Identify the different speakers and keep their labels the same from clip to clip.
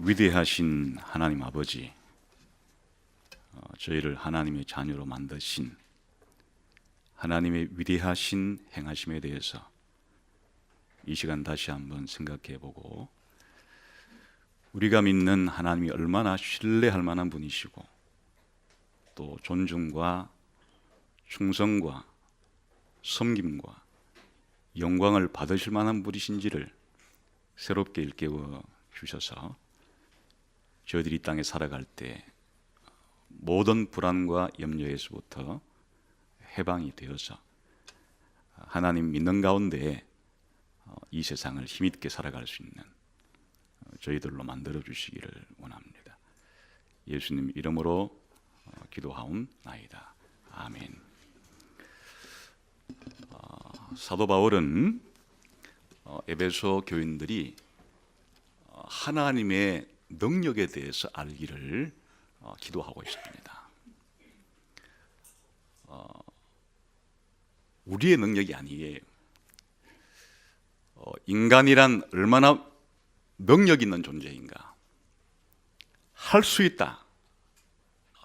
Speaker 1: 위대하신 하나님 아버지, 저희를 하나님의 자녀로 만드신 하나님의 위대하신 행하심에 대해서 이 시간 다시 한번 생각해보고, 우리가 믿는 하나님이 얼마나 신뢰할 만한 분이시고 또 존중과 충성과 섬김과 영광을 받으실 만한 분이신지를 새롭게 일깨워 주셔서 저희들이 이 땅에 살아갈 때 모든 불안과 염려에서부터 해방이 되어서 하나님 믿는 가운데 이 세상을 힘있게 살아갈 수 있는 저희들로 만들어 주시기를 원합니다. 예수님 이름으로 기도하옵나이다. 아멘. 사도 바울은 에베소 교인들이 하나님의 능력에 대해서 알기를 기도하고 있습니다. 우리의 능력이 아니에요. 인간이란 얼마나 능력 있는 존재인가. 할 수 있다.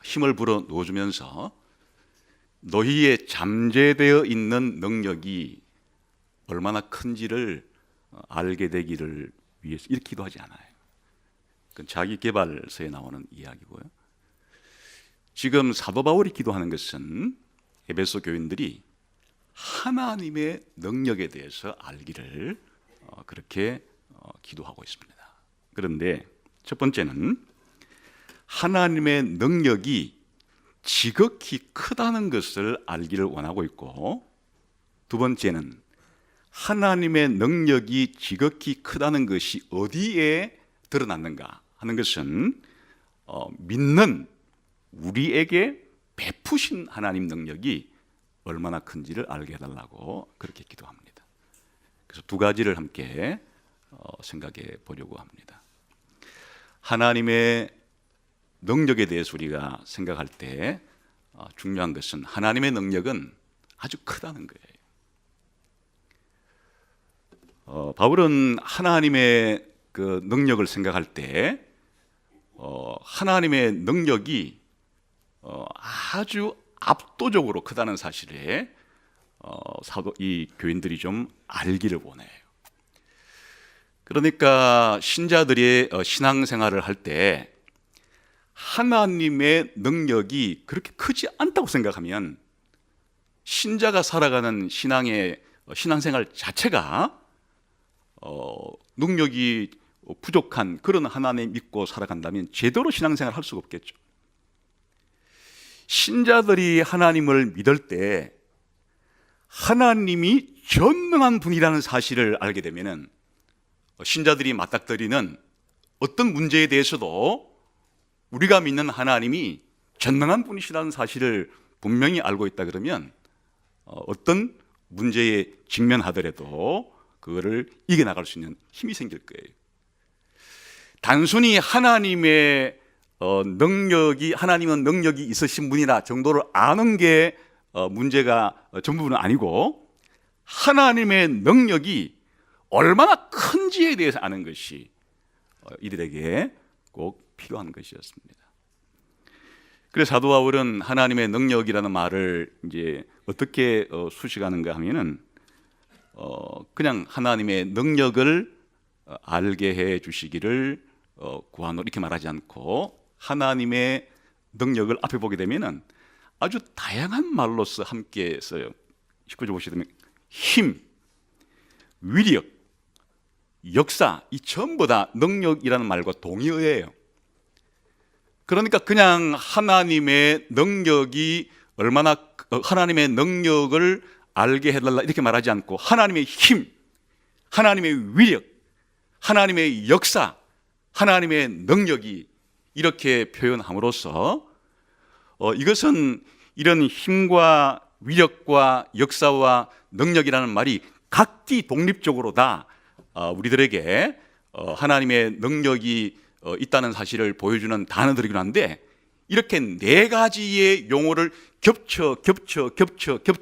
Speaker 1: 힘을 불어 넣어주면서 너희의 잠재되어 있는 능력이 얼마나 큰지를 알게 되기를 위해서 이렇게 기도하지 않아요. 그건 자기개발서에 나오는 이야기고요. 지금 사도 바울이 기도하는 것은 에베소 교인들이 하나님의 능력에 대해서 알기를 그렇게 기도하고 있습니다. 그런데 첫 번째는 하나님의 능력이 지극히 크다는 것을 알기를 원하고 있고, 두 번째는 하나님의 능력이 지극히 크다는 것이 어디에 드러났는가 하는 것은 믿는 우리에게 베푸신 하나님 능력이 얼마나 큰지를 알게 해달라고 그렇게 기도합니다. 그래서 두 가지를 함께 생각해 보려고 합니다. 하나님의 능력에 대해서 우리가 생각할 때 중요한 것은 하나님의 능력은 아주 크다는 거예요. 바울은 하나님의 그 능력을 생각할 때 하나님의 능력이 아주 압도적으로 크다는 사실에 이 교인들이 좀 알기를 원해요. 그러니까 신자들이 신앙생활을 할 때 하나님의 능력이 그렇게 크지 않다고 생각하면 신자가 살아가는 신앙생활 자체가 능력이 부족한 그런 하나님 믿고 살아간다면 제대로 신앙생활을 할 수가 없겠죠. 신자들이 하나님을 믿을 때 하나님이 전능한 분이라는 사실을 알게 되면 신자들이 맞닥뜨리는 어떤 문제에 대해서도 우리가 믿는 하나님이 전능한 분이시라는 사실을 분명히 알고 있다 그러면 어떤 문제에 직면하더라도 그거를 이겨나갈 수 있는 힘이 생길 거예요. 단순히 하나님은 능력이 있으신 분이라 정도를 아는 게 문제가 전부는 아니고, 하나님의 능력이 얼마나 큰지에 대해서 아는 것이 이들에게 꼭 필요한 것이었습니다. 그래서 사도 바울은 하나님의 능력이라는 말을 이제 어떻게 수식하는가 하면은 그냥 하나님의 능력을 알게 해 주시기를 구하노라 이렇게 말하지 않고, 하나님의 능력을 앞에 보게 되면은 아주 다양한 말로서 함께 써요. 19절 보시면 힘, 위력, 역사, 이 전부 다 능력이라는 말과 동의어예요. 그러니까 그냥 하나님의 능력이 하나님의 능력을 알게 해달라 이렇게 말하지 않고, 하나님의 힘, 하나님의 위력, 하나님의 역사, 하나님의 능력이 이렇게 표현함으로써 이것은 이런 힘과 위력과 역사와 능력이라는 말이 각기 독립적으로 다 우리들에게 하나님의 능력이 있다는 사실을 보여주는 단어들이긴 한데, 이렇게 네 가지의 용어를 겹쳐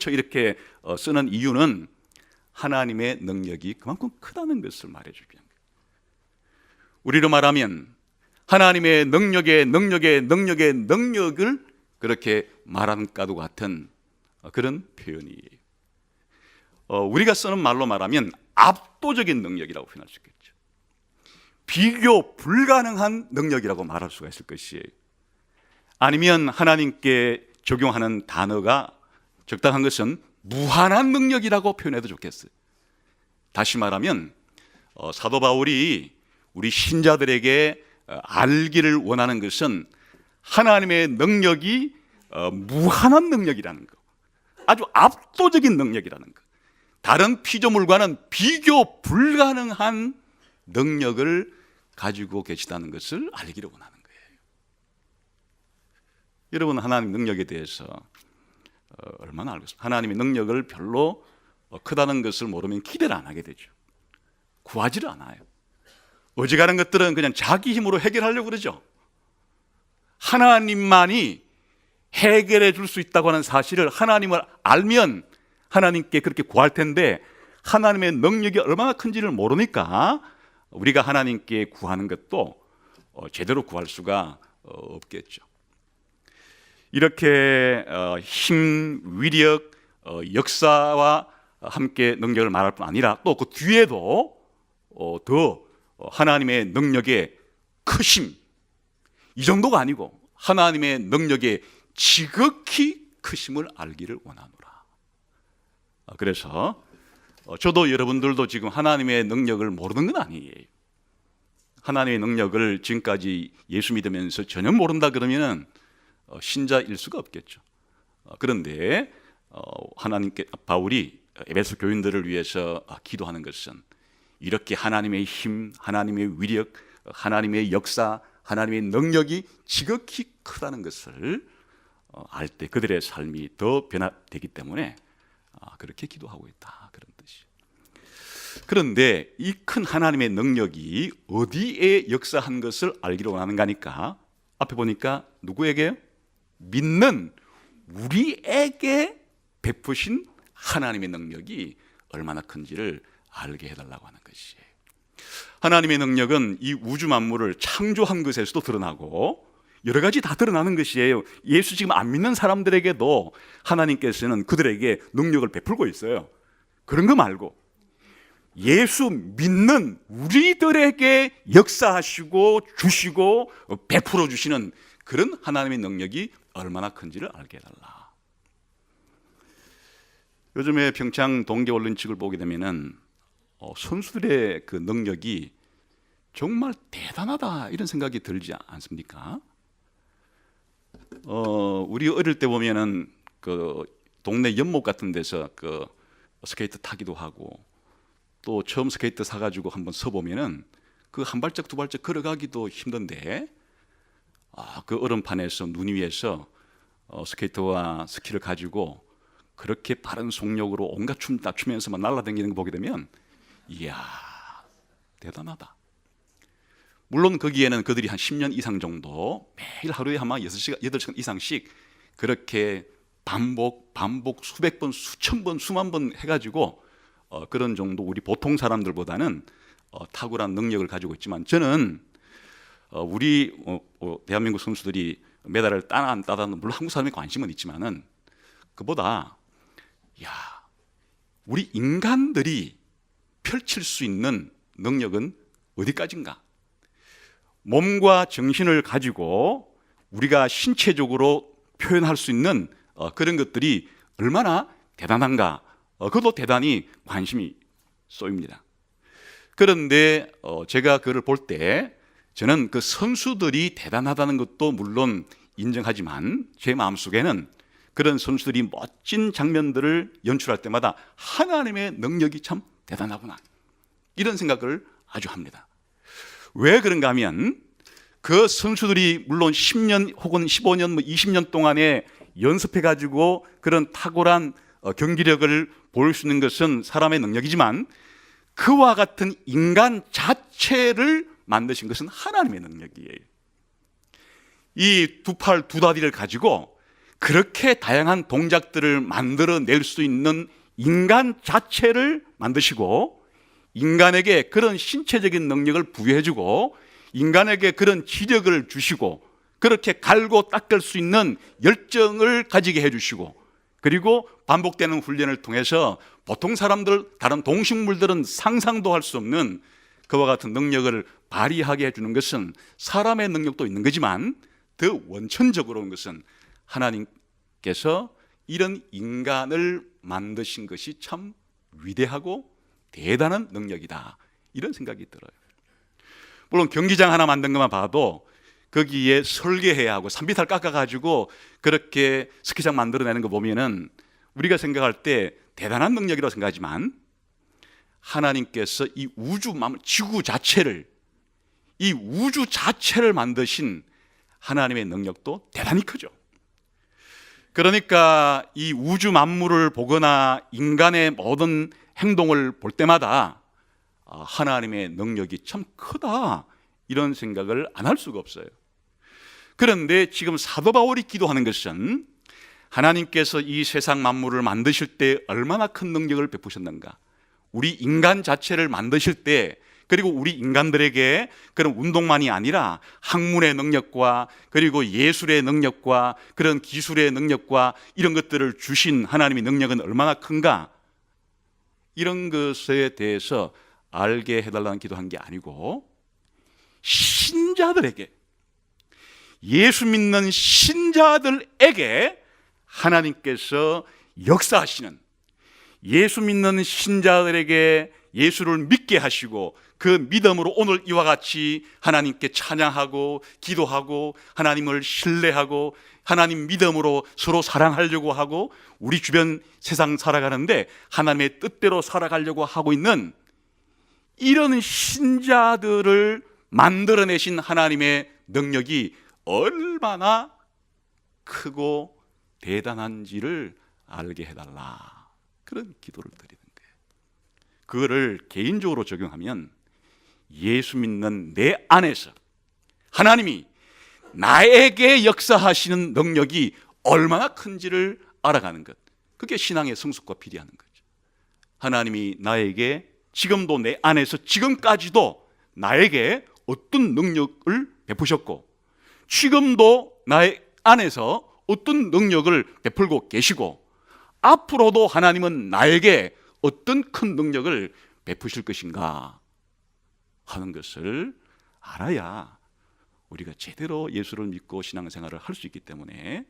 Speaker 1: 이렇게 쓰는 이유는 하나님의 능력이 그만큼 크다는 것을 말해주기 위한 거예요. 우리로 말하면 하나님의 능력을 그렇게 말하는 것과 같은 그런 표현이에요. 우리가 쓰는 말로 말하면 압도적인 능력이라고 표현할 수 있겠죠. 비교 불가능한 능력이라고 말할 수가 있을 것이에요. 아니면 하나님께 적용하는 단어가 적당한 것은 무한한 능력이라고 표현해도 좋겠어요. 다시 말하면 사도 바울이 우리 신자들에게 알기를 원하는 것은 하나님의 능력이 무한한 능력이라는 것, 아주 압도적인 능력이라는 것, 다른 피조물과는 비교 불가능한 능력을 가지고 계시다는 것을 알기를 원하는 거예요. 여러분, 하나님 능력에 대해서 얼마나 알고 있습니까? 하나님의 능력을 별로 크다는 것을 모르면 기대를 안 하게 되죠. 구하지를 않아요. 어지간한 것들은 그냥 자기 힘으로 해결하려고 그러죠. 하나님만이 해결해 줄 수 있다고 하는 사실을 하나님을 알면 하나님께 그렇게 구할 텐데, 하나님의 능력이 얼마나 큰지를 모르니까 우리가 하나님께 구하는 것도 제대로 구할 수가 없겠죠. 이렇게 힘, 위력, 역사와 함께 능력을 말할 뿐 아니라 또 그 뒤에도 더 하나님의 능력의 크심, 이 정도가 아니고 하나님의 능력의 지극히 크심을 알기를 원하노라. 그래서 저도 여러분들도 지금 하나님의 능력을 모르는 건 아니에요. 하나님의 능력을 지금까지 예수 믿으면서 전혀 모른다 그러면 신자일 수가 없겠죠. 그런데 하나님께 바울이 에베소 교인들을 위해서 기도하는 것은 이렇게 하나님의 힘, 하나님의 위력, 하나님의 역사, 하나님의 능력이 지극히 크다는 것을 알 때 그들의 삶이 더 변화되기 때문에 그렇게 기도하고 있다, 그런 뜻이에요. 그런데 이 큰 하나님의 능력이 어디에 역사한 것을 알기로 원하는가 하니까 앞에 보니까 누구에게요? 믿는 우리에게 베푸신 하나님의 능력이 얼마나 큰지를 알게 해달라고 하는 것이에요. 하나님의 능력은 이 우주 만물을 창조한 것에서도 드러나고 여러 가지 다 드러나는 것이에요. 예수 지금 안 믿는 사람들에게도 하나님께서는 그들에게 능력을 베풀고 있어요. 그런 거 말고 예수 믿는 우리들에게 역사하시고 주시고 베풀어 주시는 그런 하나님의 능력이 얼마나 큰지를 알게 해달라. 요즘에 평창 동계올림픽을 보게 되면은 선수들의 그 능력이 정말 대단하다, 이런 생각이 들지 않습니까? 우리 어릴 때 보면은 그 동네 연못 같은 데서 그 스케이트 타기도 하고, 또 처음 스케이트 사가지고 한번 서보면은 그 한 발짝 두 발짝 걸어가기도 힘든데, 그 얼음판에서 눈 위에서 스케이트와 스키를 가지고 그렇게 빠른 속력으로 온갖 춤 다 추면서만 날아다니는 거 보게 되면 이야, 대단하다. 물론 거기에는 그들이 한 10년 이상 정도 매일 하루에 아마 6시간, 8시간 이상씩 그렇게 반복 수백 번, 수천 번, 수만 번 해가지고 그런 정도 우리 보통 사람들보다는 탁월한 능력을 가지고 있지만, 저는 우리 대한민국 선수들이 메달을 따나 안 따다는, 물론 한국 사람의 관심은 있지만은 그보다 우리 인간들이 펼칠 수 있는 능력은 어디까지인가? 몸과 정신을 가지고 우리가 신체적으로 표현할 수 있는 그런 것들이 얼마나 대단한가, 그것도 대단히 관심이 쏘입니다. 그런데 제가 그걸 볼 때 저는 그 선수들이 대단하다는 것도 물론 인정하지만 제 마음속에는 그런 선수들이 멋진 장면들을 연출할 때마다 하나님의 능력이 참 대단하구나, 이런 생각을 아주 합니다. 왜 그런가 하면 그 선수들이 물론 10년 혹은 15년, 20년 동안에 연습해가지고 그런 탁월한 경기력을 보일 수 있는 것은 사람의 능력이지만, 그와 같은 인간 자체를 만드신 것은 하나님의 능력이에요. 이 두 팔 두 다리를 가지고 그렇게 다양한 동작들을 만들어낼 수 있는 인간 자체를 만드시고 인간에게 그런 신체적인 능력을 부여해주고 인간에게 그런 지력을 주시고 그렇게 갈고 닦을 수 있는 열정을 가지게 해주시고, 그리고 반복되는 훈련을 통해서 보통 사람들, 다른 동식물들은 상상도 할 수 없는 그와 같은 능력을 발휘하게 해주는 것은 사람의 능력도 있는 거지만 더 원천적으로 온 것은 하나님께서 이런 인간을 만드신 것이 참 위대하고 대단한 능력이다, 이런 생각이 들어요. 물론 경기장 하나 만든 것만 봐도 거기에 설계해야 하고 산비탈 깎아가지고 그렇게 스키장 만들어내는 거 보면은 우리가 생각할 때 대단한 능력이라고 생각하지만, 하나님께서 이 우주 만물, 지구 자체를, 이 우주 자체를 만드신 하나님의 능력도 대단히 크죠. 그러니까 이 우주 만물을 보거나 인간의 모든 행동을 볼 때마다 하나님의 능력이 참 크다, 이런 생각을 안 할 수가 없어요. 그런데 지금 사도 바울이 기도하는 것은 하나님께서 이 세상 만물을 만드실 때 얼마나 큰 능력을 베푸셨는가, 우리 인간 자체를 만드실 때, 그리고 우리 인간들에게 그런 운동만이 아니라 학문의 능력과 그리고 예술의 능력과 그런 기술의 능력과 이런 것들을 주신 하나님의 능력은 얼마나 큰가, 이런 것에 대해서 알게 해달라는 기도한 게 아니고, 신자들에게, 예수 믿는 신자들에게 하나님께서 역사하시는, 예수 믿는 신자들에게 예수를 믿게 하시고 그 믿음으로 오늘 이와 같이 하나님께 찬양하고 기도하고 하나님을 신뢰하고 하나님 믿음으로 서로 사랑하려고 하고 우리 주변 세상 살아가는데 하나님의 뜻대로 살아가려고 하고 있는 이런 신자들을 만들어내신 하나님의 능력이 얼마나 크고 대단한지를 알게 해달라, 그런 기도를 드리는 거예요. 그거를 개인적으로 적용하면 예수 믿는 내 안에서 하나님이 나에게 역사하시는 능력이 얼마나 큰지를 알아가는 것, 그게 신앙의 성숙과 비례하는 거죠. 하나님이 나에게 지금도 내 안에서 지금까지도 나에게 어떤 능력을 베푸셨고 지금도 나의 안에서 어떤 능력을 베풀고 계시고 앞으로도 하나님은 나에게 어떤 큰 능력을 베푸실 것인가 하는 것을 알아야 우리가 제대로 예수를 믿고 신앙생활을 할 수 있기 때문에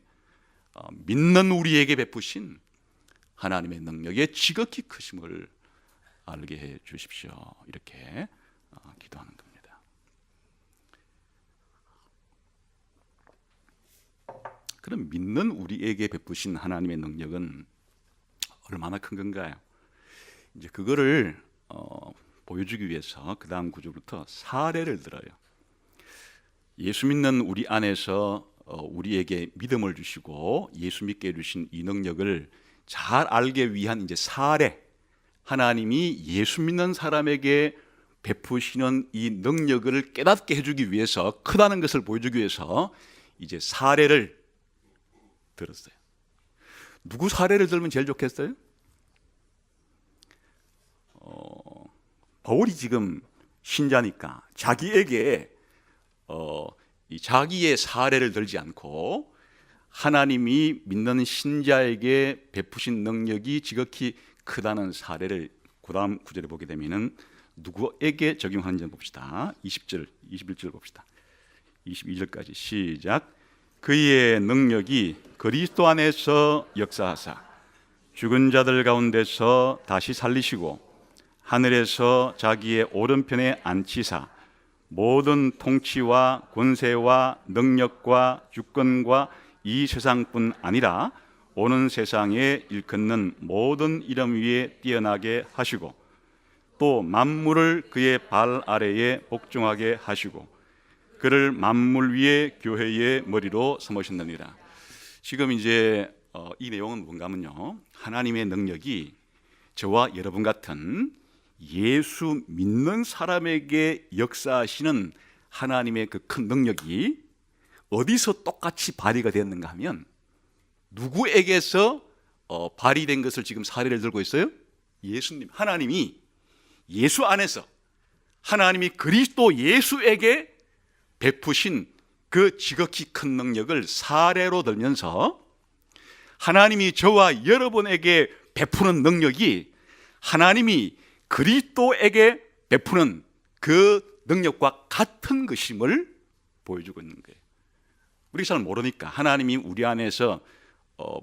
Speaker 1: 믿는 우리에게 베푸신 하나님의 능력의 지극히 크심을 알게 해 주십시오, 이렇게 기도하는 겁니다. 그럼 믿는 우리에게 베푸신 하나님의 능력은 얼마나 큰 건가요? 이제 그거를 보여주기 위해서 그 다음 구절부터 사례를 들어요. 예수 믿는 우리 안에서 우리에게 믿음을 주시고 예수 믿게 해주신 이 능력을 잘 알게 위한 이제 사례, 하나님이 예수 믿는 사람에게 베푸시는 이 능력을 깨닫게 해주기 위해서, 크다는 것을 보여주기 위해서 이제 사례를 들었어요. 누구 사례를 들으면 제일 좋겠어요? 바울이 지금 신자니까 자기에게 이 자기의 사례를 들지 않고 하나님이 믿는 신자에게 베푸신 능력이 지극히 크다는 사례를 그 다음 구절에 보게 되면은 누구에게 적용하는지 봅시다. 20절, 21절 봅시다. 22절까지 시작. 그의 능력이 그리스도 안에서 역사하사 죽은 자들 가운데서 다시 살리시고 하늘에서 자기의 오른편에 앉히사 모든 통치와 권세와 능력과 주권과 이 세상뿐 아니라 오는 세상에 일컫는 모든 이름 위에 뛰어나게 하시고 또 만물을 그의 발 아래에 복종하게 하시고 그를 만물 위에 교회의 머리로 삼으셨느니라. 지금 이제 이 내용은 뭔가 하면요, 하나님의 능력이 저와 여러분 같은 예수 믿는 사람에게 역사하시는 하나님의 그 큰 능력이 어디서 똑같이 발휘가 되었는가 하면 누구에게서 발휘된 것을 지금 사례를 들고 있어요? 예수님, 하나님이 예수 안에서 하나님이 그리스도 예수에게 베푸신 그 지극히 큰 능력을 사례로 들면서 하나님이 저와 여러분에게 베푸는 능력이 하나님이 그리스도에게 베푸는 그 능력과 같은 것임을 보여주고 있는 거예요. 우리 잘 모르니까, 하나님이 우리 안에서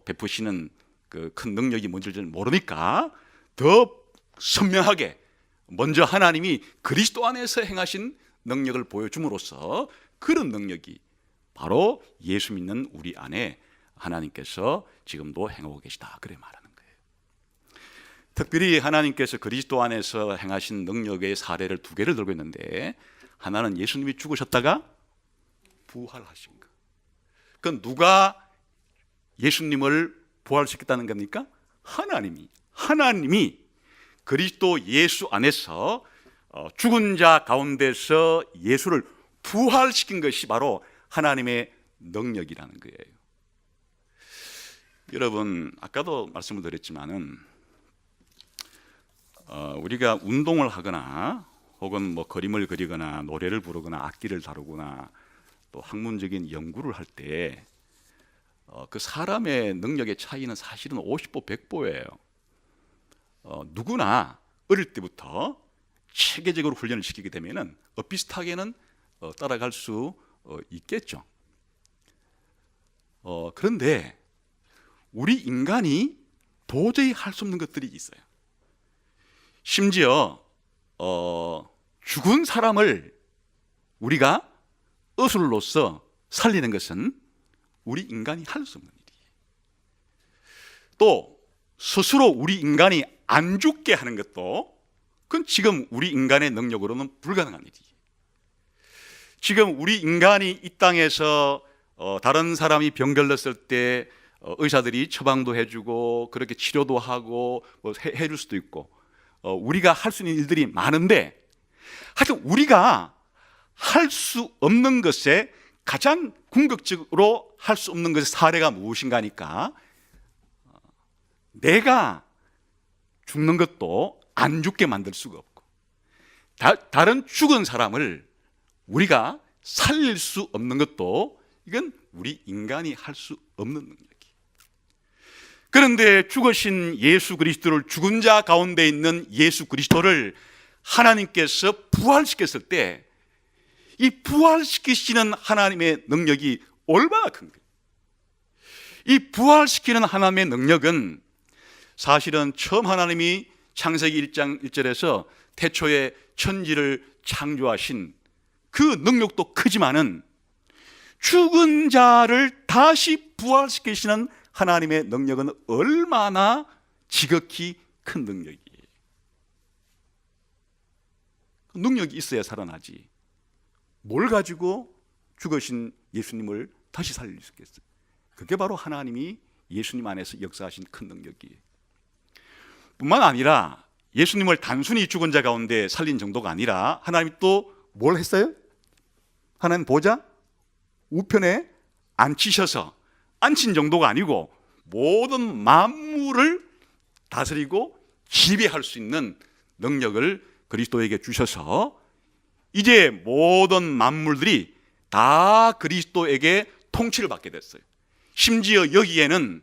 Speaker 1: 베푸시는 그 큰 능력이 뭔지를 모르니까 더 선명하게 먼저 하나님이 그리스도 안에서 행하신 능력을 보여줌으로써 그런 능력이 바로 예수 믿는 우리 안에 하나님께서 지금도 행하고 계시다, 그래 말하는 거예요. 특별히 하나님께서 그리스도 안에서 행하신 능력의 사례를 두 개를 들고 있는데, 하나는 예수님이 죽으셨다가 부활하신 것. 그건 누가 예수님을 부활시켰다는 겁니까? 하나님이 그리스도 예수 안에서 죽은 자 가운데서 예수를 부활시킨 것이 바로 하나님의 능력이라는 거예요. 여러분, 아까도 말씀을 드렸지만은 우리가 운동을 하거나 혹은 뭐 그림을 그리거나 노래를 부르거나 악기를 다루거나 또 학문적인 연구를 할 때 그 사람의 능력의 차이는 사실은 50보 100보예요. 누구나 어릴 때부터 체계적으로 훈련을 시키게 되면은 비슷하게는 따라갈 수 있겠죠. 그런데 우리 인간이 도저히 할 수 없는 것들이 있어요. 심지어 죽은 사람을 우리가 어술로서 살리는 것은 우리 인간이 할 수 없는 일이에요. 또 스스로 우리 인간이 안 죽게 하는 것도 그건 지금 우리 인간의 능력으로는 불가능한 일이에요. 지금 우리 인간이 이 땅에서 다른 사람이 병 걸렸을 때 의사들이 처방도 해주고 그렇게 치료도 하고 뭐 해줄 수도 있고 우리가 할 수 있는 일들이 많은데, 하여튼 우리가 할 수 없는 것에 가장 궁극적으로 할 수 없는 것의 사례가 무엇인가 하니까, 내가 죽는 것도 안 죽게 만들 수가 없고 다른 죽은 사람을 우리가 살릴 수 없는 것도 이건 우리 인간이 할 수 없는 능력이에요. 그런데 죽으신 예수 그리스도를, 죽은 자 가운데 있는 예수 그리스도를 하나님께서 부활시켰을 때 이 부활시키시는 하나님의 능력이 얼마나 큰 거예요. 이 부활시키는 하나님의 능력은 사실은 처음 하나님이 창세기 1장 1절에서 태초에 천지를 창조하신 그 능력도 크지만은 죽은 자를 다시 부활시키시는 하나님의 능력은 얼마나 지극히 큰 능력이에요. 능력이 있어야 살아나지. 뭘 가지고 죽으신 예수님을 다시 살릴 수 있겠어요? 그게 바로 하나님이 예수님 안에서 역사하신 큰 능력이에요. 뿐만 아니라 예수님을 단순히 죽은 자 가운데 살린 정도가 아니라 하나님이 또 뭘 했어요? 하나님 보좌 우편에 앉히셔서, 앉힌 정도가 아니고 모든 만물을 다스리고 지배할 수 있는 능력을 그리스도에게 주셔서 이제 모든 만물들이 다 그리스도에게 통치를 받게 됐어요. 심지어 여기에는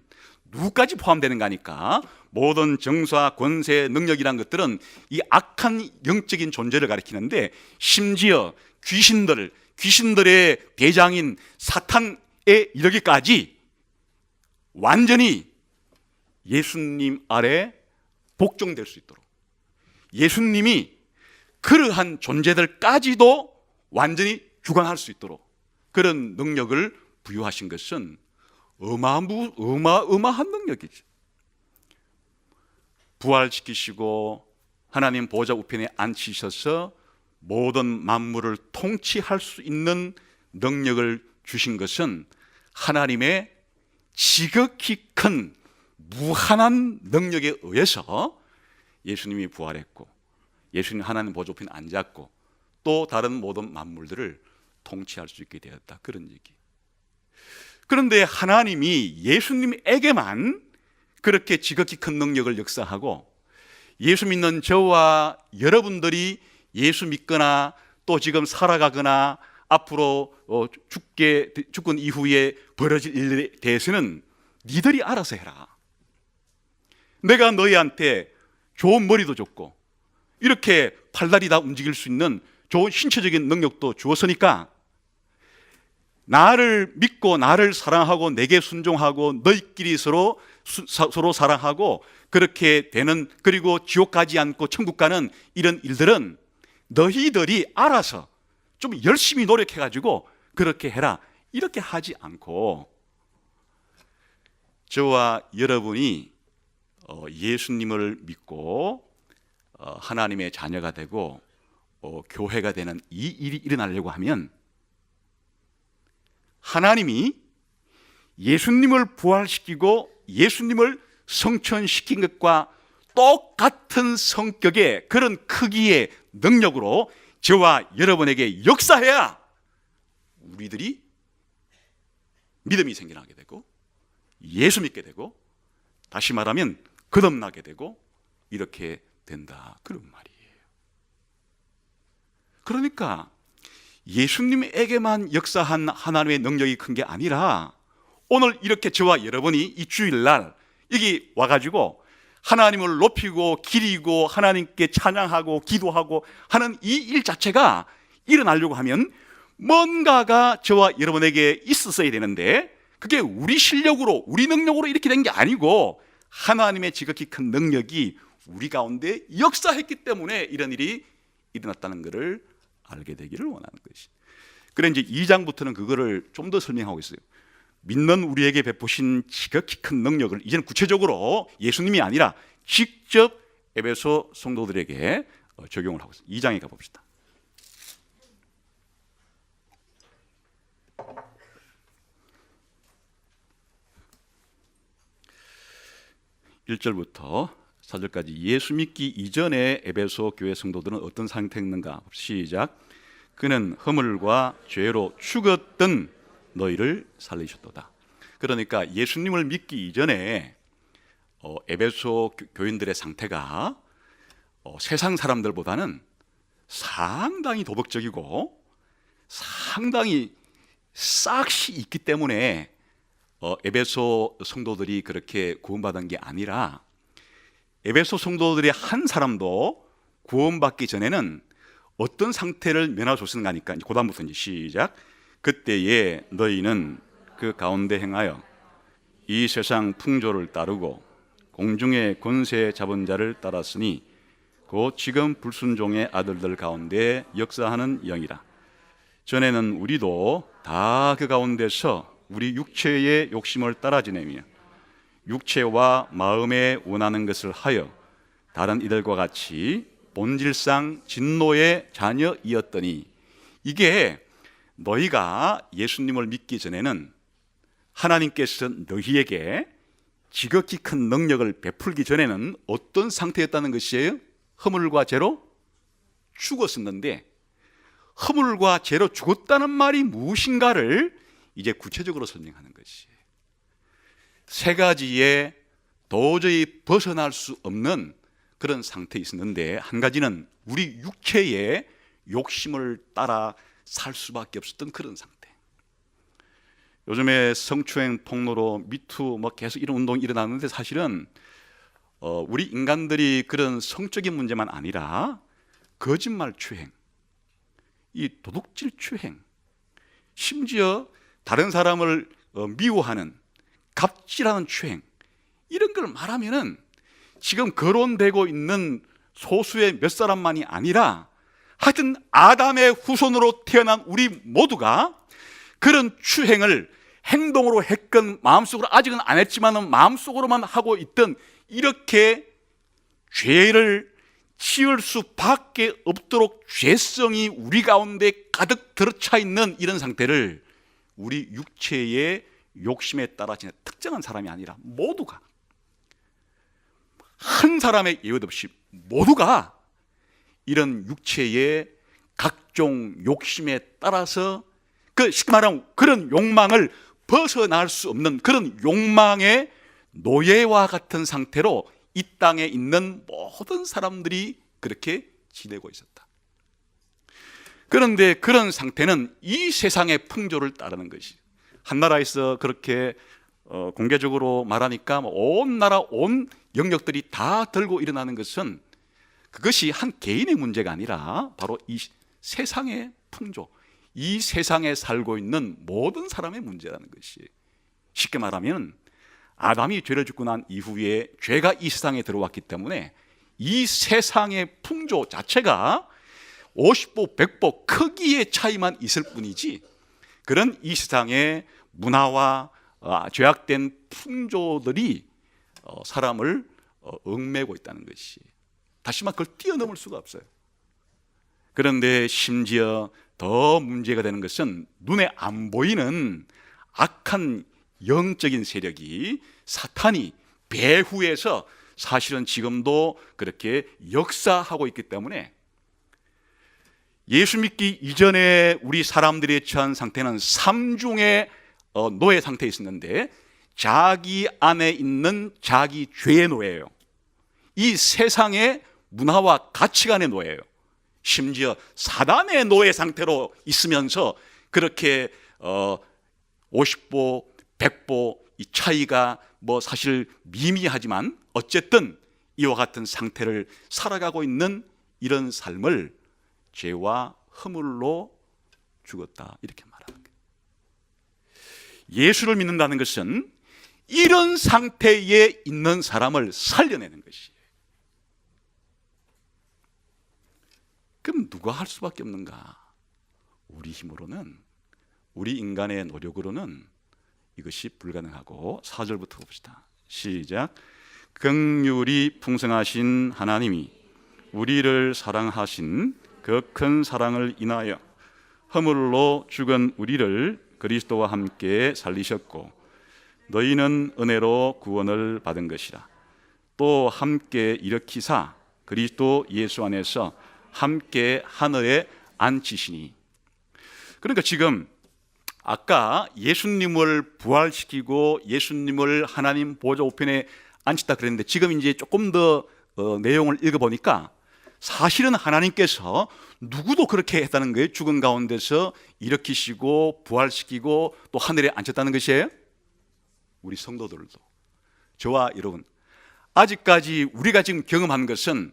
Speaker 1: 누구까지 포함되는가 하니까 모든 정사, 권세, 능력이란 것들은 이 악한 영적인 존재를 가리키는데, 심지어 귀신들의 대장인 사탄에 이르기까지 완전히 예수님 아래 복종될 수 있도록, 예수님이 그러한 존재들까지도 완전히 주관할 수 있도록 그런 능력을 부여하신 것은 어마어마한 능력이죠. 부활시키시고 하나님 보좌 우편에 앉히셔서 모든 만물을 통치할 수 있는 능력을 주신 것은 하나님의 지극히 큰 무한한 능력에 의해서 예수님이 부활했고, 예수님 하나님 보좌 우편에 앉았고, 또 다른 모든 만물들을 통치할 수 있게 되었다, 그런 얘기. 그런데 하나님이 예수님에게만 그렇게 지극히 큰 능력을 역사하고, 예수 믿는 저와 여러분들이 예수 믿거나 또 지금 살아가거나 앞으로 죽건 이후에 벌어질 일에 대해서는 니들이 알아서 해라. 내가 너희한테 좋은 머리도 줬고 이렇게 팔다리 다 움직일 수 있는 좋은 신체적인 능력도 주었으니까 나를 믿고 나를 사랑하고 내게 순종하고 너희끼리 서로 사랑하고 그렇게 되는, 그리고 지옥 가지 않고 천국 가는 이런 일들은 너희들이 알아서 좀 열심히 노력해가지고 그렇게 해라, 이렇게 하지 않고 저와 여러분이 예수님을 믿고 하나님의 자녀가 되고 교회가 되는 이 일이 일어나려고 하면 하나님이 예수님을 부활시키고 예수님을 성천시킨 것과 똑같은 성격의 그런 크기의 능력으로 저와 여러분에게 역사해야 우리들이 믿음이 생겨나게 되고 예수 믿게 되고 다시 말하면 거듭나게 되고 이렇게 된다, 그런 말이에요. 그러니까 예수님에게만 역사한 하나님의 능력이 큰 게 아니라 오늘 이렇게 저와 여러분이 이 주일날 여기 와가지고 하나님을 높이고 기리고 하나님께 찬양하고 기도하고 하는 이 일 자체가 일어나려고 하면 뭔가가 저와 여러분에게 있었어야 되는데 그게 우리 실력으로 우리 능력으로 이렇게 된 게 아니고 하나님의 지극히 큰 능력이 우리 가운데 역사했기 때문에 이런 일이 일어났다는 것을 알게 되기를 원하는 것이. 그래 이제 2장부터는 그거를 좀 더 설명하고 있어요. 믿는 우리에게 베푸신 지극히 큰 능력을 이제는 구체적으로 예수님이 아니라 직접 에베소 성도들에게 적용을 하고 있어요. 2장에 가봅시다. 1절부터 4절까지 예수 믿기 이전에 에베소 교회 성도들은 어떤 상태였는가? 시작. 그는 허물과 죄로 죽었던 너희를 살리셨도다. 그러니까 예수님을 믿기 이전에 에베소 교인들의 상태가 세상 사람들보다는 상당히 도덕적이고 상당히 싹시 있기 때문에 에베소 성도들이 그렇게 구원받은 게 아니라 에베소 성도들의 한 사람도 구원받기 전에는 어떤 상태를 면하줬는가 하니까 그 다음부터 이제 시작. 그때에 너희는 그 가운데 행하여 이 세상 풍조를 따르고 공중의 권세 잡은 자를 따랐으니 곧 지금 불순종의 아들들 가운데 역사하는 영이라. 전에는 우리도 다 그 가운데서 우리 육체의 욕심을 따라 지내며 육체와 마음에 원하는 것을 하여 다른 이들과 같이 본질상 진노의 자녀이었더니, 이게 너희가 예수님을 믿기 전에는 하나님께서 너희에게 지극히 큰 능력을 베풀기 전에는 어떤 상태였다는 것이에요? 허물과 죄로 죽었었는데, 허물과 죄로 죽었다는 말이 무엇인가를 이제 구체적으로 설명하는 것이에요. 세 가지의 도저히 벗어날 수 없는 그런 상태에 있었는데, 한 가지는 우리 육체의 욕심을 따라 살 수밖에 없었던 그런 상태. 요즘에 성추행 폭로로 미투 계속 이런 운동이 일어나는데, 사실은 우리 인간들이 그런 성적인 문제만 아니라 거짓말 추행, 이 도둑질 추행, 심지어 다른 사람을 미워하는 갑질하는 추행, 이런 걸 말하면은 지금 거론되고 있는 소수의 몇 사람만이 아니라 하여튼 아담의 후손으로 태어난 우리 모두가 그런 추행을 행동으로 했건 마음속으로, 아직은 안 했지만 마음속으로만 하고 있던, 이렇게 죄를 지을 수밖에 없도록 죄성이 우리 가운데 가득 들어차 있는 이런 상태를 우리 육체의 욕심에 따라 특정한 사람이 아니라 모두가, 한 사람의 예외 없이 모두가 이런 육체의 각종 욕심에 따라서 쉽게 말하면 그런 욕망을 벗어날 수 없는 그런 욕망의 노예와 같은 상태로 이 땅에 있는 모든 사람들이 그렇게 지내고 있었다. 그런데 그런 상태는 이 세상의 풍조를 따르는 것이, 한 나라에서 그렇게 공개적으로 말하니까 온 나라 온 영역들이 다 들고 일어나는 것은 그것이 한 개인의 문제가 아니라 바로 이 세상의 풍조, 이 세상에 살고 있는 모든 사람의 문제라는 것이, 쉽게 말하면 아담이 죄를 짓고 난 이후에 죄가 이 세상에 들어왔기 때문에 이 세상의 풍조 자체가 50보 100보 크기의 차이만 있을 뿐이지, 그런 이 세상의 문화와 죄악된 풍조들이 사람을 얽매고 있다는 것이, 다시 말해 그걸 뛰어넘을 수가 없어요. 그런데 심지어 더 문제가 되는 것은 눈에 안 보이는 악한 영적인 세력이, 사탄이 배후에서 사실은 지금도 그렇게 역사하고 있기 때문에, 예수 믿기 이전에 우리 사람들이 처한 상태는 삼중의 노예 상태에 있었는데, 자기 안에 있는 자기 죄의 노예예요. 이 세상의 문화와 가치관의 노예예요. 심지어 사단의 노예 상태로 있으면서 그렇게 50보 100보 이 차이가 사실 미미하지만 어쨌든 이와 같은 상태를 살아가고 있는 이런 삶을 죄와 허물로 죽었다, 이렇게 말하는 거예요. 예수를 믿는다는 것은 이런 상태에 있는 사람을 살려내는 것이에요. 그럼 누가 할 수밖에 없는가? 우리 힘으로는, 우리 인간의 노력으로는 이것이 불가능하고, 4절부터 봅시다. 시작. 긍휼이 풍성하신 하나님이 우리를 사랑하신 그 큰 사랑을 인하여 허물로 죽은 우리를 그리스도와 함께 살리셨고, 너희는 은혜로 구원을 받은 것이라. 또 함께 일으키사 그리스도 예수 안에서 함께 하늘에 앉히시니. 그러니까 지금 아까 예수님을 부활시키고 예수님을 하나님 보좌 우편에 앉히다 그랬는데, 지금 이제 조금 더 내용을 읽어보니까 사실은 하나님께서 누구도 그렇게 했다는 거예요. 죽은 가운데서 일으키시고 부활시키고 또 하늘에 앉혔다는 것이에요. 우리 성도들도, 저와 여러분, 아직까지 우리가 지금 경험한 것은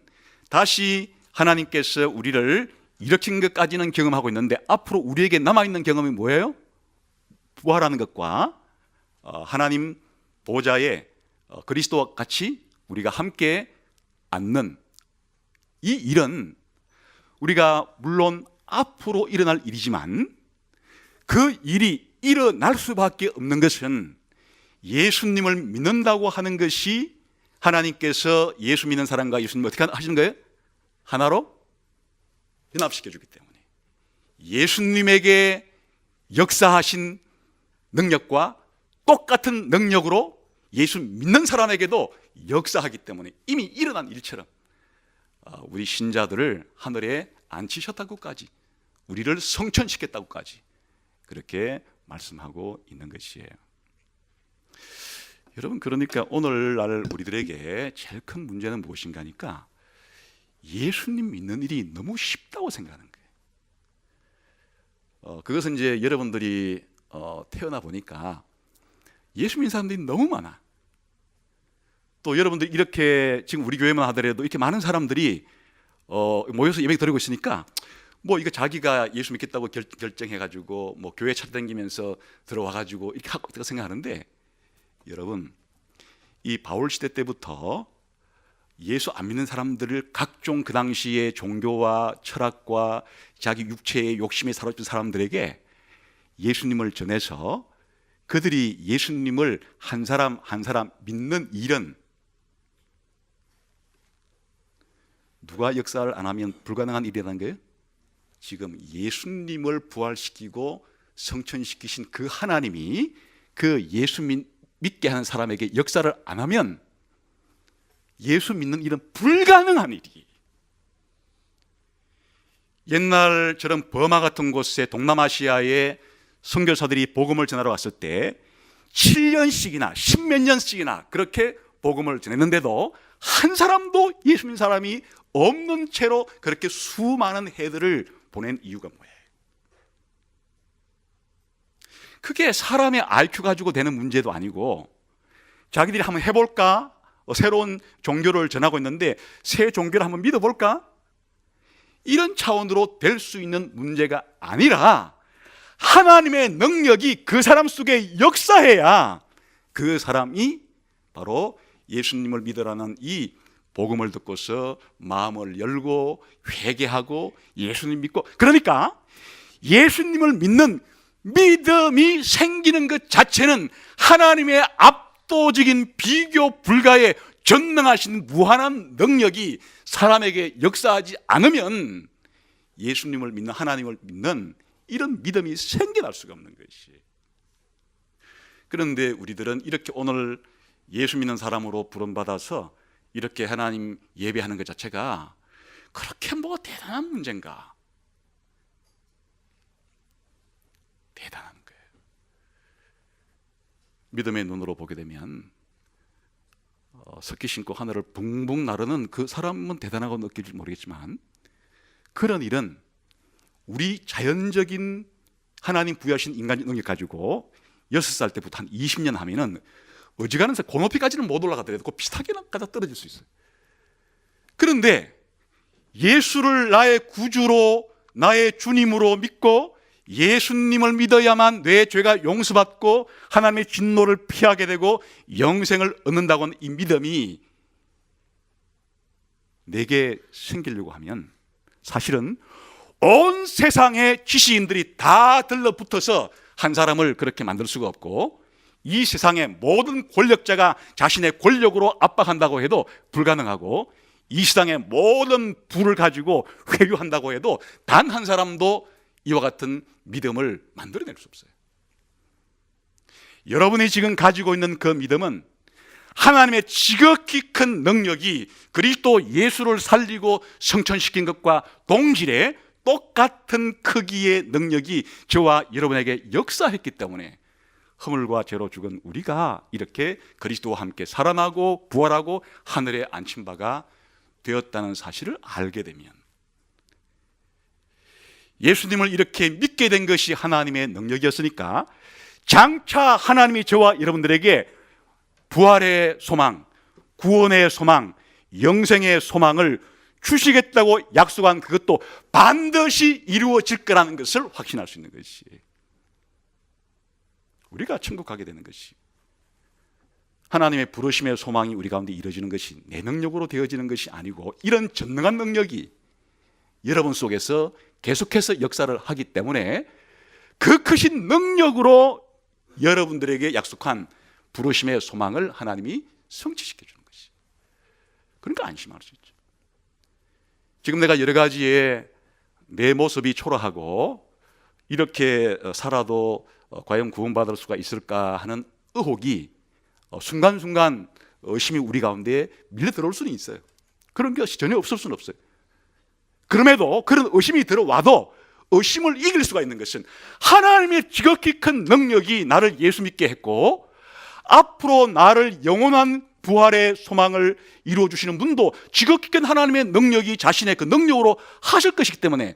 Speaker 1: 다시 하나님께서 우리를 일으킨 것까지는 경험하고 있는데, 앞으로 우리에게 남아있는 경험이 뭐예요? 부활하는 것과 하나님 보좌에 그리스도와 같이 우리가 함께 앉는 이 일은 우리가 물론 앞으로 일어날 일이지만, 그 일이 일어날 수밖에 없는 것은 예수님을 믿는다고 하는 것이, 하나님께서 예수 믿는 사람과 예수님을 어떻게 하시는 거예요? 하나로 연합시켜주기 때문에, 예수님에게 역사하신 능력과 똑같은 능력으로 예수 믿는 사람에게도 역사하기 때문에, 이미 일어난 일처럼 우리 신자들을 하늘에 앉히셨다고까지, 우리를 성천시켰다고까지 그렇게 말씀하고 있는 것이에요. 여러분, 그러니까 오늘날 우리들에게 제일 큰 문제는 무엇인가 하니까, 예수님 믿는 일이 너무 쉽다고 생각하는 거예요. 그것은 이제 여러분들이 태어나 보니까 예수 믿는 사람들이 너무 많아. 또 여러분들 이렇게 지금 우리 교회만 하더라도 이렇게 많은 사람들이 모여서 예배 드리고 있으니까, 이거 자기가 예수 믿겠다고 결정해가지고 교회 찾아다니면서 들어와가지고 이렇게 하고 생각하는데, 여러분, 이 바울 시대 때부터 예수 안 믿는 사람들을 각종 그 당시의 종교와 철학과 자기 육체의 욕심에 사로잡힌 사람들에게 예수님을 전해서 그들이 예수님을 한 사람 한 사람 믿는 일은 누가 역사를 안 하면 불가능한 일이라는 거예요. 지금 예수님을 부활시키고 성천시키신 그 하나님이 그 예수 믿게 하는 사람에게 역사를 안 하면 예수 믿는 일은 불가능한 일이. 옛날처럼 버마 같은 곳에 동남아시아에 선교사들이 복음을 전하러 왔을 때 7년씩이나 10몇 년씩이나 그렇게 복음을 전했는데도 한 사람도 예수 믿는 사람이 없는 채로 그렇게 수많은 해들을 보낸 이유가 뭐예요? 그게 사람의 IQ 가지고 되는 문제도 아니고, 자기들이 한번 해볼까? 새로운 종교를 전하고 있는데 새 종교를 한번 믿어볼까? 이런 차원으로 될 수 있는 문제가 아니라 하나님의 능력이 그 사람 속에 역사해야 그 사람이 바로 예수님을 믿으라는 이 복음을 듣고서 마음을 열고 회개하고 예수님 믿고, 그러니까 예수님을 믿는 믿음이 생기는 것 자체는 하나님의 압도적인 비교 불가의 전능하신 무한한 능력이 사람에게 역사하지 않으면 예수님을 믿는, 하나님을 믿는 이런 믿음이 생겨날 수가 없는 것이. 그런데 우리들은 이렇게 오늘 예수 믿는 사람으로 부름받아서 이렇게 하나님 예배하는 것 자체가 그렇게 뭐 대단한 문제인가? 대단한 거예요. 믿음의 눈으로 보게 되면 석기 신고 하늘을 붕붕 나르는 그 사람은 대단하고 느낄지 모르겠지만, 그런 일은 우리 자연적인 하나님 부여하신 인간적 능력 가지고 6살 때부터 한 20년 하면은 어지간해서 그 높이까지는 못 올라가더라도 그 비슷하게 가다 떨어질 수 있어요. 그런데 예수를 나의 구주로, 나의 주님으로 믿고 예수님을 믿어야만 내 죄가 용서받고 하나님의 진노를 피하게 되고 영생을 얻는다고 하는 이 믿음이 내게 생기려고 하면 사실은 온 세상의 지식인들이 다 들러붙어서 한 사람을 그렇게 만들 수가 없고, 이 세상의 모든 권력자가 자신의 권력으로 압박한다고 해도 불가능하고, 이 세상의 모든 부를 가지고 회유한다고 해도 단 한 사람도 이와 같은 믿음을 만들어낼 수 없어요. 여러분이 지금 가지고 있는 그 믿음은 하나님의 지극히 큰 능력이 그리스도 예수를 살리고 성천시킨 것과 동질의 똑같은 크기의 능력이 저와 여러분에게 역사했기 때문에 허물과 죄로 죽은 우리가 이렇게 그리스도와 함께 살아나고 부활하고 하늘에 앉힌 바가 되었다는 사실을 알게 되면, 예수님을 이렇게 믿게 된 것이 하나님의 능력이었으니까 장차 하나님이 저와 여러분들에게 부활의 소망, 구원의 소망, 영생의 소망을 주시겠다고 약속한 그것도 반드시 이루어질 거라는 것을 확신할 수 있는 것이, 우리가 천국 가게 되는 것이, 하나님의 부르심의 소망이 우리 가운데 이루어지는 것이 내 능력으로 되어지는 것이 아니고 이런 전능한 능력이 여러분 속에서 계속해서 역사를 하기 때문에 그 크신 능력으로 여러분들에게 약속한 부르심의 소망을 하나님이 성취시켜 주는 것이, 그러니까 안심할 수 있죠. 지금 내가 여러 가지의 내 모습이 초라하고 이렇게 살아도 과연 구원받을 수가 있을까 하는 의혹이 순간순간 의심이 우리 가운데 밀려 들어올 수는 있어요. 그런 것이 전혀 없을 수는 없어요. 그럼에도 그런 의심이 들어와도 의심을 이길 수가 있는 것은 하나님의 지극히 큰 능력이 나를 예수 믿게 했고, 앞으로 나를 영원한 부활의 소망을 이루어주시는 분도 지극히 큰 하나님의 능력이 자신의 그 능력으로 하실 것이기 때문에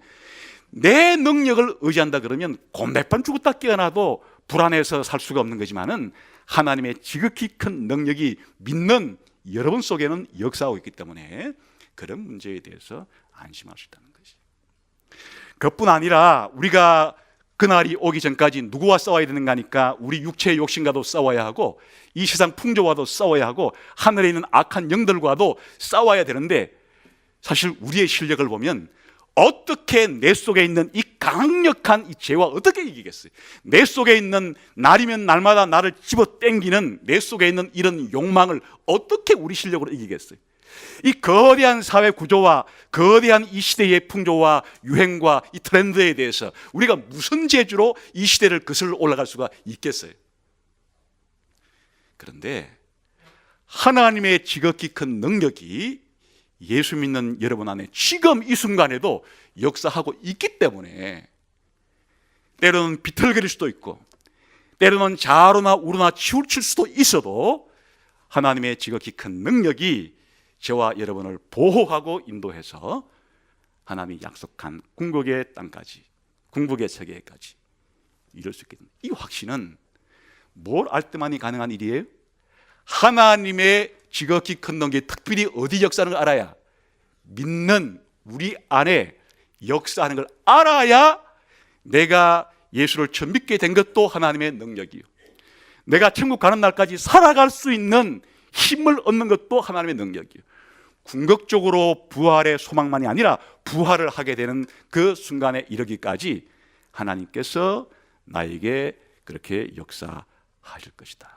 Speaker 1: 내 능력을 의지한다 그러면 곰백반 죽었다 깨어나도 불안해서 살 수가 없는 거지만은, 하나님의 지극히 큰 능력이 믿는 여러분 속에는 역사하고 있기 때문에 그런 문제에 대해서 안심할 수 있다는 것이. 그뿐 아니라 우리가 그날이 오기 전까지 누구와 싸워야 되는가 하니까 우리 육체의 욕심과도 싸워야 하고 이 세상 풍조와도 싸워야 하고 하늘에 있는 악한 영들과도 싸워야 되는데, 사실 우리의 실력을 보면 어떻게 내 속에 있는 이 강력한 이 죄와 어떻게 이기겠어요? 내 속에 있는 날이면 날마다 나를 집어당기는 내 속에 있는 이런 욕망을 어떻게 우리 실력으로 이기겠어요? 이 거대한 사회 구조와 거대한 이 시대의 풍조와 유행과 이 트렌드에 대해서 우리가 무슨 재주로 이 시대를 거슬러 올라갈 수가 있겠어요? 그런데 하나님의 지극히 큰 능력이 예수 믿는 여러분 안에 지금 이 순간에도 역사하고 있기 때문에, 때로는 비틀거릴 수도 있고 때로는 좌로나 우로나 치우칠 수도 있어도 하나님의 지극히 큰 능력이 저와 여러분을 보호하고 인도해서 하나님이 약속한 궁극의 땅까지, 궁극의 세계까지 이룰 수 있게 됩니다. 이 확신은 뭘 알 때만이 가능한 일이에요? 하나님의 지극히 큰 능력이 특별히 어디 역사하는 걸 알아야, 믿는 우리 안에 역사하는 걸 알아야 내가 예수를 처음 믿게 된 것도 하나님의 능력이요, 내가 천국 가는 날까지 살아갈 수 있는 힘을 얻는 것도 하나님의 능력이요, 궁극적으로 부활의 소망만이 아니라 부활을 하게 되는 그 순간에 이르기까지 하나님께서 나에게 그렇게 역사하실 것이다.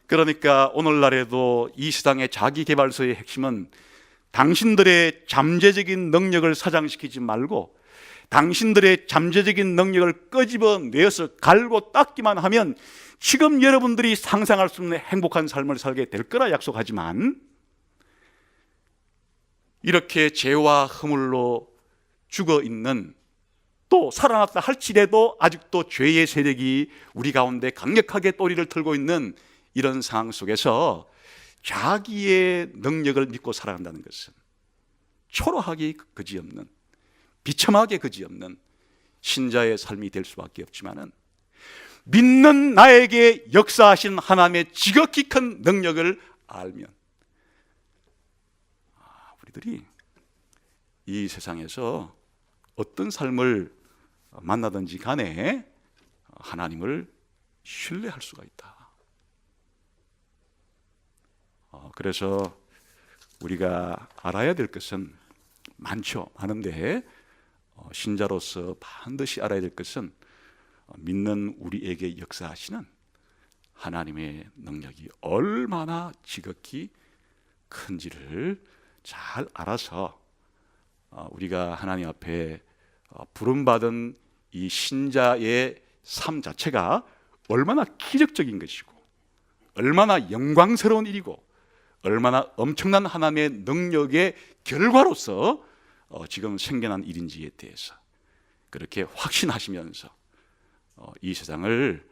Speaker 1: 그러니까 오늘날에도 이 세상의 자기개발서의 핵심은 당신들의 잠재적인 능력을 사장시키지 말고 당신들의 잠재적인 능력을 끄집어내어서 갈고 닦기만 하면 지금 여러분들이 상상할 수 없는 행복한 삶을 살게 될 거라 약속하지만, 이렇게 죄와 허물로 죽어있는, 또 살아났다 할지라도 아직도 죄의 세력이 우리 가운데 강력하게 또리를 틀고 있는 이런 상황 속에서 자기의 능력을 믿고 살아간다는 것은 초라하기 그지없는, 비참하게 그지없는 신자의 삶이 될 수밖에 없지만은, 믿는 나에게 역사하신 하나님의 지극히 큰 능력을 알면 우리들이 이 세상에서 어떤 삶을 만나든지 간에 하나님을 신뢰할 수가 있다. 그래서 우리가 알아야 될 것은 많은데 신자로서 반드시 알아야 될 것은 믿는 우리에게 역사하시는 하나님의 능력이 얼마나 지극히 큰지를 잘 알아서 우리가 하나님 앞에 부름받은 이 신자의 삶 자체가 얼마나 기적적인 것이고 얼마나 영광스러운 일이고 얼마나 엄청난 하나님의 능력의 결과로서 지금 생겨난 일인지에 대해서 그렇게 확신하시면서 이 세상을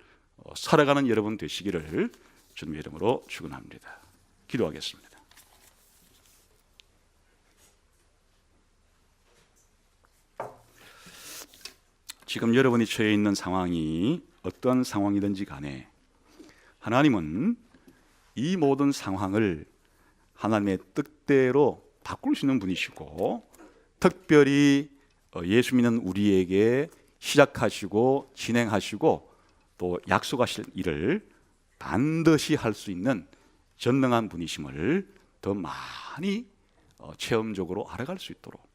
Speaker 1: 살아가는 여러분 되시기를 주님의 이름으로 축원합니다. 기도하겠습니다. 지금 여러분이 처해 있는 상황이 어떤 상황이든지 간에 하나님은 이 모든 상황을 하나님의 뜻대로 바꿀 수 있는 분이시고, 특별히 예수 믿는 우리에게 시작하시고 진행하시고 또 약속하실 일을 반드시 할 수 있는 전능한 분이심을 더 많이 체험적으로 알아갈 수 있도록,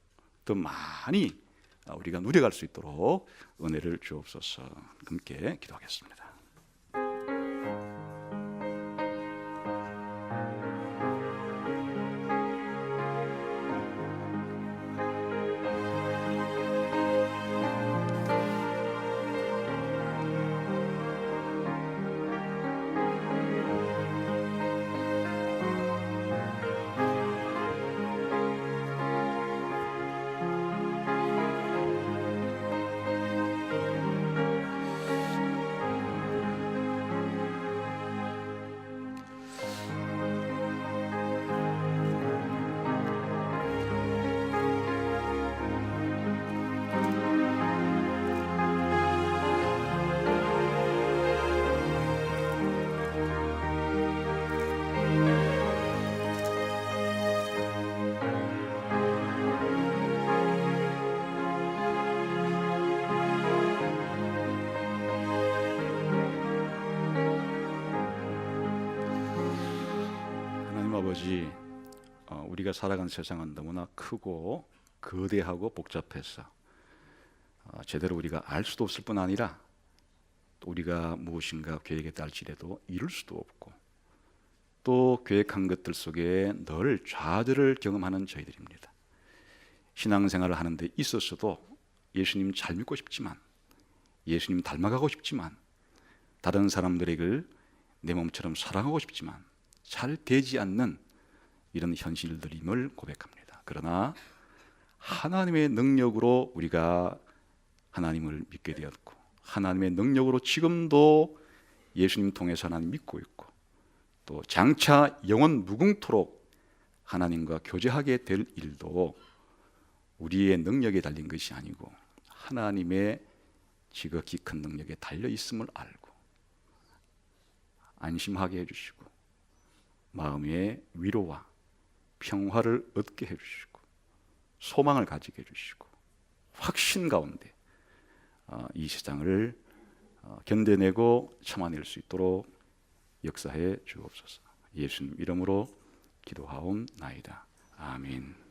Speaker 1: 더 많이 우리가 누려갈 수 있도록 은혜를 주옵소서. 함께 기도하겠습니다. 아버지, 우리가 살아가는 세상은 너무나 크고 거대하고 복잡해서 제대로 우리가 알 수도 없을 뿐 아니라 또 우리가 무엇인가 계획했다 할지라도 이룰 수도 없고, 또 계획한 것들 속에 늘 좌절을 경험하는 저희들입니다. 신앙생활을 하는 데 있어서도 예수님 잘 믿고 싶지만, 예수님 닮아가고 싶지만, 다른 사람들에게 내 몸처럼 사랑하고 싶지만 잘 되지 않는 이런 현실들임을 고백합니다. 그러나 하나님의 능력으로 우리가 하나님을 믿게 되었고, 하나님의 능력으로 지금도 예수님 통해서 하나님 믿고 있고, 또 장차 영원 무궁토록 하나님과 교제하게 될 일도 우리의 능력에 달린 것이 아니고 하나님의 지극히 큰 능력에 달려 있음을 알고 안심하게 해주시고 마음의 위로와 평화를 얻게 해주시고 소망을 가지게 해주시고 확신 가운데 이 세상을 견뎌내고 참아낼 수 있도록 역사해 주옵소서. 예수님 이름으로 기도하옵나이다. 아멘.